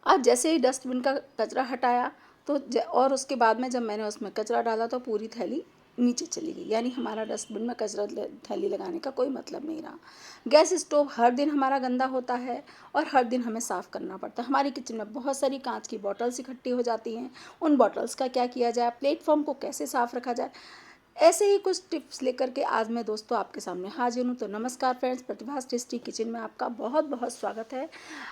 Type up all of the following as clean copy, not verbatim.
आज जैसे ही डस्टबिन का कचरा हटाया तो और उसके बाद में जब मैंने उसमें कचरा डाला तो पूरी थैली नीचे चली गई, यानी हमारा डस्टबिन में कचरा थैली लगाने का कोई मतलब नहीं रहा। गैस स्टोव हर दिन हमारा गंदा होता है और हर दिन हमें साफ़ करना पड़ता है। हमारी किचन में बहुत सारी कांच की बॉटल्स इकट्ठी हो जाती हैं, उन बॉटल्स का क्या किया जाए, प्लेटफॉर्म को कैसे साफ़ रखा जाए, ऐसे ही कुछ टिप्स लेकर के आज मैं दोस्तों आपके सामने हाजिर हूँ। तो नमस्कार फ्रेंड्स, प्रतिभास टेस्टी किचन में आपका बहुत बहुत स्वागत है।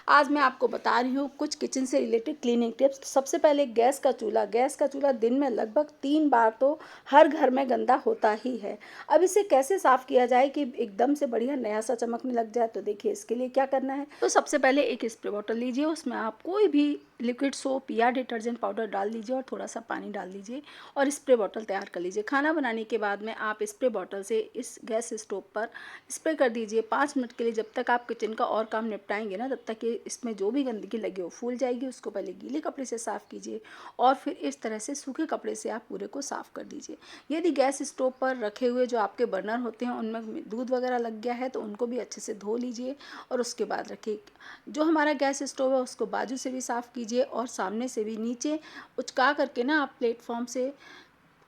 आज मैं आपको बता रही हूँ कुछ किचन से रिलेटेड क्लीनिंग टिप्स। सबसे पहले गैस का चूल्हा दिन में लगभग 3 बार तो हर घर में गंदा होता ही है। अब इसे कैसे साफ़ किया जाए कि एकदम से बढ़िया नया सा चमकने लग जाए, तो देखिए इसके लिए क्या करना है। तो सबसे पहले एक स्प्रे बॉटल लीजिए, उसमें आप कोई भी लिक्विड सोप या डिटर्जेंट पाउडर डाल दीजिए और थोड़ा सा पानी डाल दीजिए और स्प्रे बॉटल तैयार कर लीजिए। खाना बनाने के बाद में आप स्प्रे बॉटल से इस गैस स्टोव पर स्प्रे कर दीजिए 5 मिनट के लिए। जब तक आप किचन का और काम निपटाएंगे ना, तब तक ये इसमें जो भी गंदगी लगी हो फूल जाएगी। उसको पहले गीले कपड़े से साफ़ कीजिए और फिर इस तरह से सूखे कपड़े से आप पूरे को साफ़ कर दीजिए। यदि गैस स्टोव पर रखे हुए जो आपके बर्नर होते हैं उनमें दूध वगैरह लग गया है तो उनको भी अच्छे से धो लीजिए और उसके बाद रखिए। जो हमारा गैस स्टोव है उसको बाजू से भी साफ़ कीजिए और सामने से भी नीचे उचका करके ना आप प्लेटफॉर्म से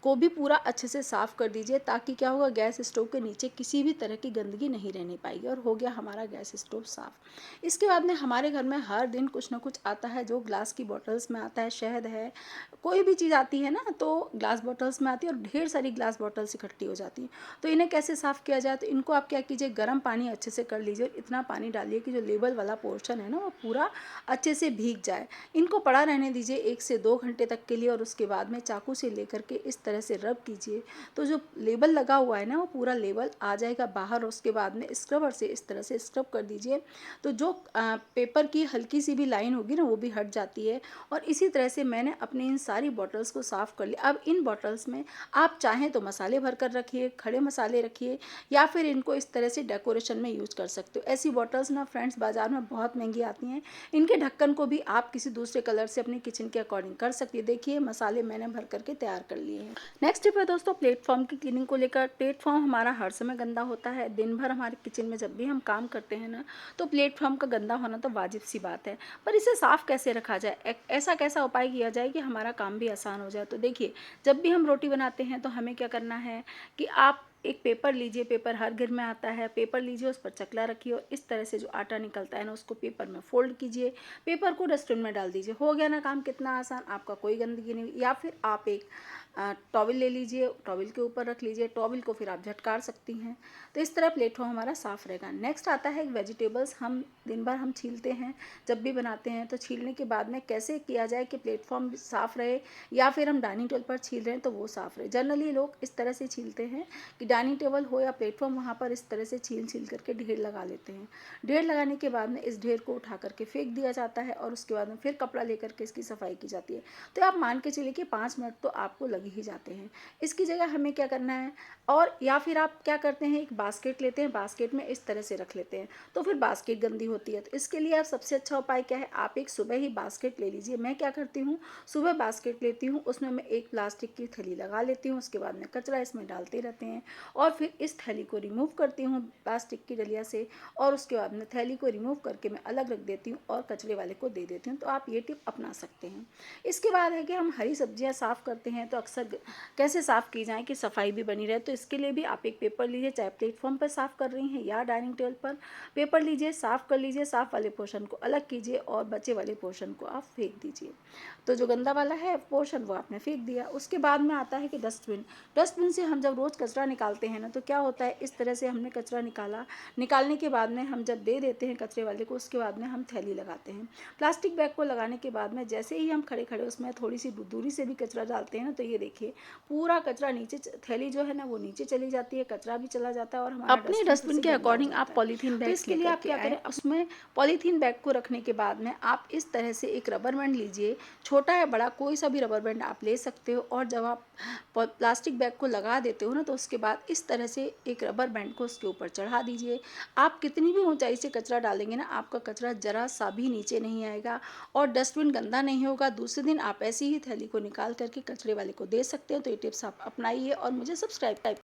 को भी पूरा अच्छे से साफ़ कर दीजिए, ताकि क्या होगा, गैस स्टोव के नीचे किसी भी तरह की गंदगी नहीं रहने पाएगी। और हो गया हमारा गैस स्टोव साफ़। इसके बाद में हमारे घर में हर दिन कुछ ना कुछ आता है, जो ग्लास की बॉटल्स में आता है, शहद है, कोई भी चीज़ आती है ना तो ग्लास बॉटल्स में आती है और ढेर सारी ग्लास बॉटल्स इकट्ठी हो जाती हैं। तो इन्हें कैसे साफ़ किया जाए, तो इनको आप क्या कीजिए, गर्म पानी अच्छे से कर लीजिए और इतना पानी डालिए कि जो लेबल वाला पोर्शन है ना वो पूरा अच्छे से भीग जाए। इनको पड़ा रहने दीजिए 1 से 2 घंटे तक के लिए और उसके बाद में चाकू से लेकर के इस तरह से रब कीजिए तो जो लेबल लगा हुआ है ना वो पूरा लेबल आ जाएगा बाहर। उसके बाद में स्क्रबर से इस तरह से स्क्रब कर दीजिए तो जो पेपर की हल्की सी भी लाइन होगी ना वो भी हट जाती है। और इसी तरह से मैंने अपनी इन सारी बॉटल्स को साफ़ कर लिया। अब इन बॉटल्स में आप चाहें तो मसाले भर कर रखिए, खड़े मसाले रखिए, या फिर इनको इस तरह से डेकोरेशन में यूज कर सकते हो। ऐसी बॉटल्स ना फ्रेंड्स बाज़ार में बहुत महंगी आती हैं। इनके ढक्कन को भी आप किसी दूसरे कलर से अपने किचन के अकॉर्डिंग कर सकती है। देखिए मसाले मैंने भर करके तैयार कर लिए हैं। नेक्स्ट टिप है दोस्तों प्लेटफॉर्म की क्लीनिंग को लेकर। प्लेटफॉर्म हमारा हर समय गंदा होता है। दिन भर हमारे किचन में जब भी हम काम करते हैं ना तो प्लेटफॉर्म का गंदा होना तो वाजिब सी बात है, पर इसे साफ़ कैसे रखा जाए, ऐसा कैसा उपाय किया जाए कि हमारा काम भी आसान हो जाए। तो देखिए जब भी हम रोटी बनाते हैं तो हमें क्या करना है कि आप एक पेपर लीजिए, पेपर हर घर में आता है, पेपर लीजिए, उस पर चकला रखिए और इस तरह से जो आटा निकलता है ना उसको पेपर में फोल्ड कीजिए, पेपर को डस्टबिन में डाल दीजिए। हो गया ना काम कितना आसान, आपका कोई गंदगी नहीं। या फिर आप एक टॉवल ले लीजिए, टॉवल के ऊपर रख लीजिए, टॉवल को फिर आप झटकार सकती हैं। तो इस तरह प्लेटफॉर्म हमारा साफ़ रहेगा। नेक्स्ट आता है वेजिटेबल्स। हम दिन भर हम छीलते हैं जब भी बनाते हैं, तो छीलने के बाद में कैसे किया जाए कि प्लेटफॉर्म साफ़ रहे, या फिर हम डाइनिंग टेबल पर छील रहे हैं तो वो साफ़ रहे। जनरली लोग इस तरह से छीलते हैं कि डाइनिंग टेबल हो या प्लेटफॉर्म, वहाँ पर इस तरह से छील करके ढेर लगा लेते हैं। ढेर लगाने के बाद में इस ढेर को उठा करके फेंक दिया जाता है और उसके बाद में फिर कपड़ा लेकर के इसकी सफाई की जाती है। तो आप मान के चलिए कि 5 मिनट तो आपको लग ही जाते हैं। इसकी जगह हमें क्या करना है, और या फिर आप क्या करते हैं, एक बास्केट लेते हैं, बास्केट में इस तरह से रख लेते हैं तो फिर बास्केट गंदी होती है। तो इसके लिए आप सबसे अच्छा उपाय क्या है, आप एक सुबह ही बास्केट ले लीजिए। मैं क्या करती हूँ, सुबह बास्केट लेती हूँ, उसमें मैं एक प्लास्टिक की थैली लगा लेती हूँ, उसके बाद में कचरा इसमें डालते रहते हैं और फिर इस थैली को रिमूव करती हूँ प्लास्टिक की डलिया से और उसके बाद में थैली को रिमूव करके मैं अलग रख देती हूँ और कचरे वाले को दे देती हूँ। तो आप ये टिप अपना सकते हैं। इसके बाद है कि हम हरी सब्जियाँ साफ़ करते हैं तो अक्सर कैसे साफ़ की जाए कि सफाई भी बनी रहे, तो इसके लिए भी आप एक पेपर लीजिए, चाहे प्लेटफॉर्म पर साफ़ कर रही हैं या डाइनिंग टेबल पर, पेपर लीजिए, साफ़ कर लीजिए, साफ़ वाले पोर्शन को अलग कीजिए और बचे वाले पोर्शन को आप फेंक दीजिए। तो जो गंदा वाला है पोर्शन वो आपने फेंक दिया। उसके बाद में आता है कि डस्टबिन। डस्टबिन से हम जब रोज़ कचरा निकालते हैं ना तो क्या होता है, इस तरह से हमने कचरा निकाला, निकालने के बाद में हम जब दे देते हैं कचरे वाले को, उसके बाद में हम थैली लगाते हैं। प्लास्टिक बैग को लगाने के बाद में जैसे ही हम खड़े खड़े उसमें थोड़ी सी दूरी से भी कचरा डालते हैं ना, तो ये देखिए पूरा कचरा नीचे, थैली जो है ना वो नीचे चली जाती है, कचरा भी चला जाता है और हमारा अपने डस्टबिन फिर डस्टबिन से के गंदा हो अकॉर्डिंग आप जाता है। पॉलीथीन तो बैग्स इसके लिए लेकर आप के क्या आएँ। करें, उसमें पॉलीथीन बैग को रखने के बाद में आप इस तरह से एक रबर बैंड लीजिए, छोटा या बड़ा कोई सा भी रबर बैंड आप ले सकते हो, और जब आप प्लास्टिक बैग को लगा देते हो ना तो उसके बाद इस तरह से एक रबर बैंड को उसके ऊपर चढ़ा दीजिए। आप कितनी भी ऊंचाई से कचरा डालेंगे ना, आपका कचरा जरा सा भी नीचे नहीं आएगा और डस्टबिन गंदा नहीं होगा। दूसरे दिन आप ऐसी ही थैली को निकाल करके कचरे वाले को दे सकते हो। तो ये टिप्स आप अपनाइए और मुझे सब्सक्राइब